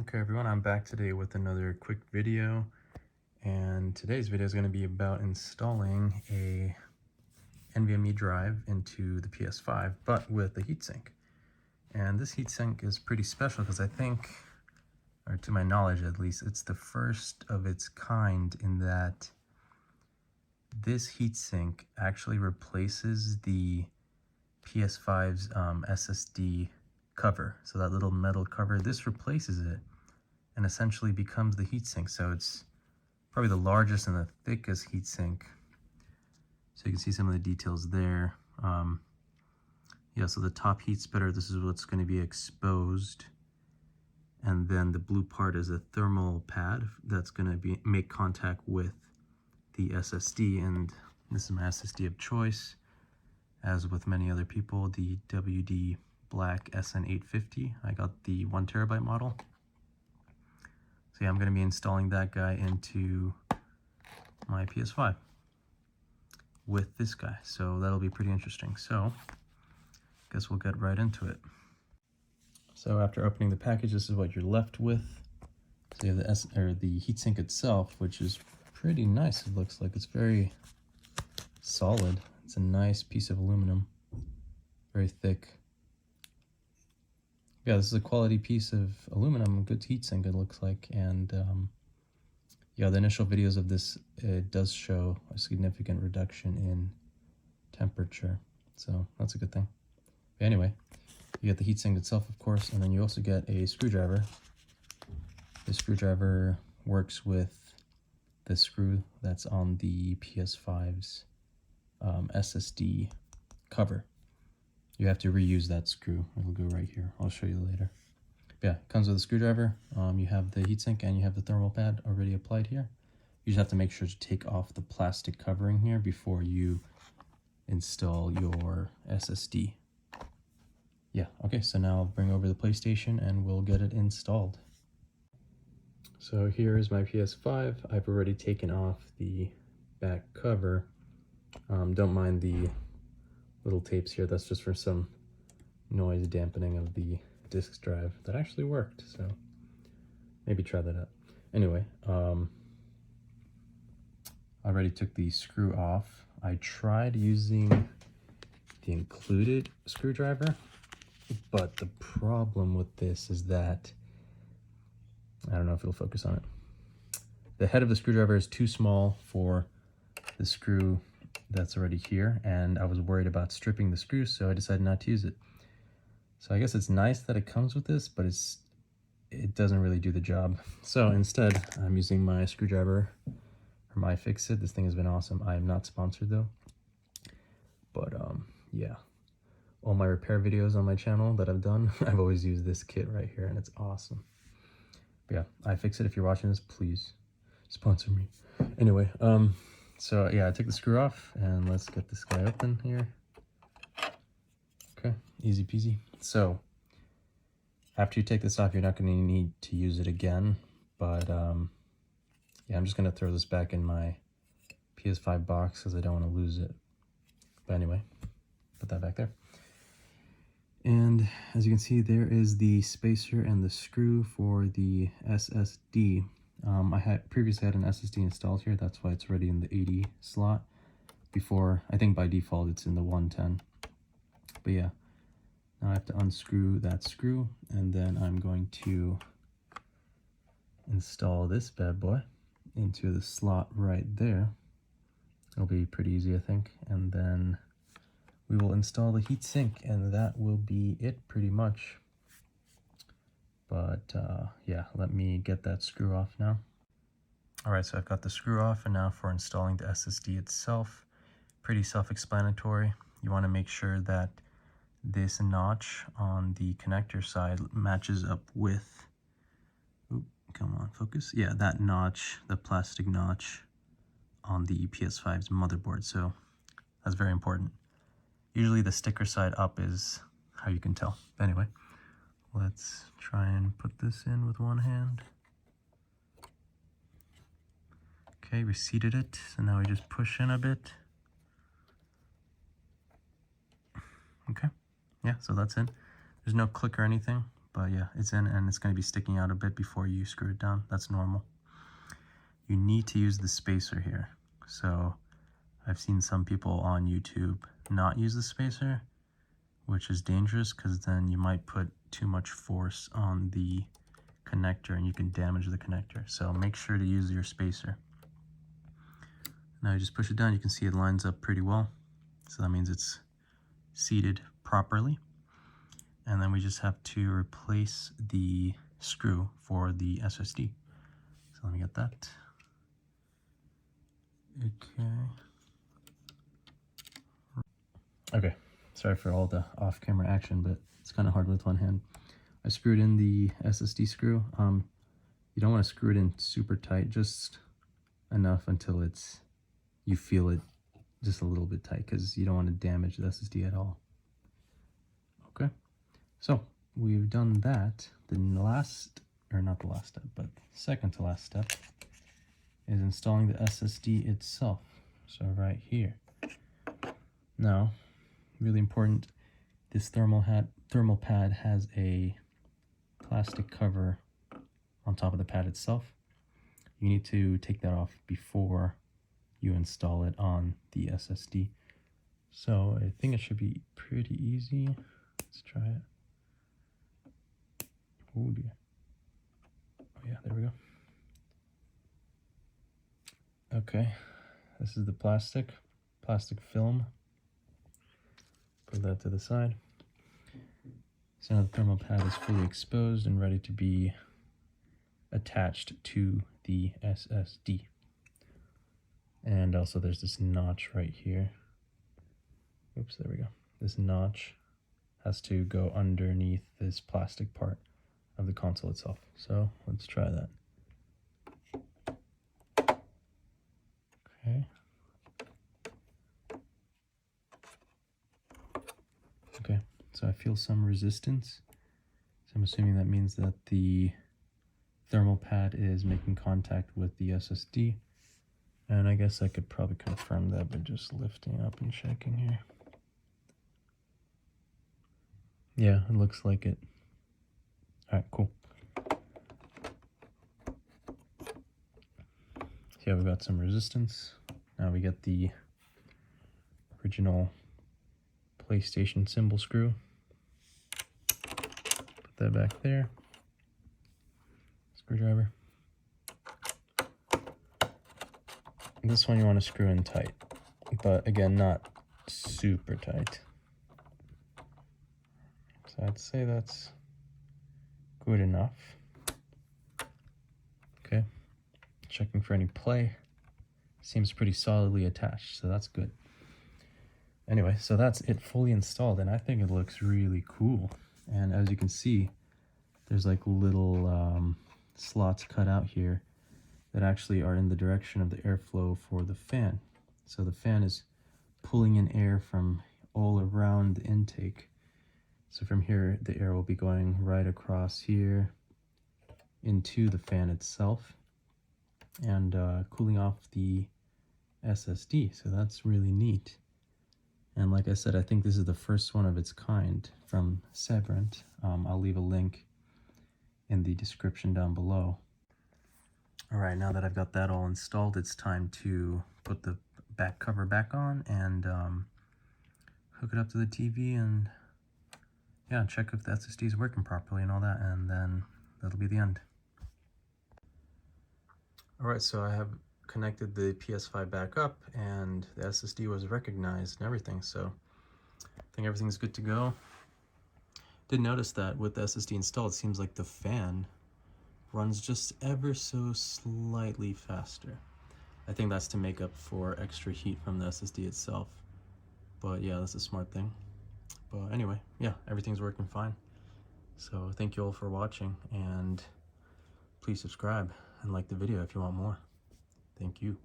Okay everyone, I'm back today with another quick video, and today's video is going to be about installing a NVMe drive into the PS5, but with a heatsink. And this heatsink is pretty special because I think, or to my knowledge at least, it's the first of its kind in that this heatsink actually replaces the PS5's SSD cover. So that little metal cover, this replaces it and essentially becomes the heatsink. So it's probably the largest and the thickest heatsink. So you can see some of the details there. Yeah, so the top heat splitter, this is what's going to be exposed. And then the blue part is a thermal pad that's going to make contact with the SSD. And this is my SSD of choice. As with many other people, the WD Black SN850. I got the 1 terabyte model. So yeah, I'm going to be installing that guy into my PS5 with this guy. So that'll be pretty interesting. So I guess we'll get right into it. So after opening the package, this is what you're left with. So you have the heatsink itself, which is pretty nice. It looks like it's very solid. It's a nice piece of aluminum, very thick. Yeah, this is a quality piece of aluminum, good heatsink it looks like. And yeah, the initial videos of this, it does show a significant reduction in temperature, so that's a good thing. But anyway, you get the heatsink itself, of course, and then you also get a screwdriver. This screwdriver works with the screw that's on the PS5's SSD cover. You have to reuse that screw. It'll go right here. I'll show you later. But yeah, it comes with a screwdriver. You have the heatsink and you have the thermal pad already applied here. You just have to make sure to take off the plastic covering here before you install your SSD. Yeah, okay, so now I'll bring over the PlayStation and we'll get it installed. So here is my PS5. I've already taken off the back cover. Don't mind the little tapes here. That's just for some noise dampening of the disk drive. That actually worked, so maybe try that out. Anyway, I already took the screw off. I tried using the included screwdriver, but the problem with this is that, I don't know if it'll focus on it. The head of the screwdriver is too small for the screw that's already here, and I was worried about stripping the screw, so I decided not to use it. So I guess it's nice that it comes with this, but it doesn't really do the job. So instead, I'm using my screwdriver from iFixit. This thing has been awesome. I am not sponsored though. But yeah, all my repair videos on my channel that I've done, I've always used this kit right here, and it's awesome. But yeah, iFixit, if you're watching this, please sponsor me. Anyway, so yeah, I took the screw off, and let's get this guy open here. Okay, easy peasy. So after you take this off, you're not going to need to use it again, but yeah, I'm just going to throw this back in my PS5 box because I don't want to lose it. But anyway, put that back there. And as you can see, there is the spacer and the screw for the SSD. I had previously had an SSD installed here, that's why it's already in the 80 slot. Before, I think by default it's in the 110. But yeah, now I have to unscrew that screw, and then I'm going to install this bad boy into the slot right there. It'll be pretty easy, I think. And then we will install the heatsink, and that will be it pretty much. But yeah, let me get that screw off now. All right, so I've got the screw off, and now for installing the SSD itself, pretty self-explanatory. You want to make sure that this notch on the connector side matches up with, oop, come on, focus. Yeah, that notch, the plastic notch on the PS5's motherboard. So that's very important. Usually the sticker side up is how you can tell. Anyway, let's try and put this in with one hand. Okay, we seated it, so now we just push in a bit. Okay, yeah, so that's in. There's no click or anything, but yeah, it's in, and it's going to be sticking out a bit before you screw it down. That's normal. You need to use the spacer here. So I've seen some people on YouTube not use the spacer, which is dangerous because then you might put too much force on the connector and you can damage the connector. So make sure to use your spacer. Now you just push it down. You can see it lines up pretty well. So that means it's seated properly. And then we just have to replace the screw for the SSD. So let me get that. Okay, sorry for all the off-camera action, but it's kind of hard with one hand. I screwed in the SSD screw. You don't want to screw it in super tight, just enough until you feel it just a little bit tight, because you don't want to damage the SSD at all. Okay, so we've done that. The last, or not the last step, but second to last step is installing the SSD itself. So right here. Now, really important, this thermal pad has a plastic cover on top of the pad itself. You need to take that off before you install it on the SSD. So I think it should be pretty easy. Let's try it. Oh dear. Oh yeah, there we go. Okay, this is the plastic film. Put that to the side. So now the thermal pad is fully exposed and ready to be attached to the SSD. And also there's this notch right here. Oops, there we go. This notch has to go underneath this plastic part of the console itself. So let's try that. Okay. Okay, so I feel some resistance. So I'm assuming that means that the thermal pad is making contact with the SSD. And I guess I could probably confirm that by just lifting up and checking here. Yeah, it looks like it. All right, cool. So yeah, we've got some resistance. Now we get the original PlayStation symbol screw. Put that back there. Screwdriver. This one you want to screw in tight, but again, not super tight. So I'd say that's good enough. Okay, checking for any play. Seems pretty solidly attached, so that's good. Anyway, so that's it fully installed, and I think it looks really cool. And as you can see, there's like little slots cut out here that actually are in the direction of the airflow for the fan. So the fan is pulling in air from all around the intake. So from here, the air will be going right across here into the fan itself and cooling off the SSD. So that's really neat. And like I said, I think this is the first one of its kind from Sabrent. I'll leave a link in the description down below. All right, now that I've got that all installed, it's time to put the back cover back on and hook it up to the TV and yeah, check if the SSD is working properly and all that, and then that'll be the end. All right, so I have connected the PS5 back up and the SSD was recognized and everything, so I think everything's good to go. Did notice that with the SSD installed, it seems like the fan runs just ever so slightly faster. I think that's to make up for extra heat from the SSD itself. But yeah, that's a smart thing. But anyway, yeah, everything's working fine. So thank you all for watching, and please subscribe and like the video if you want more. Thank you.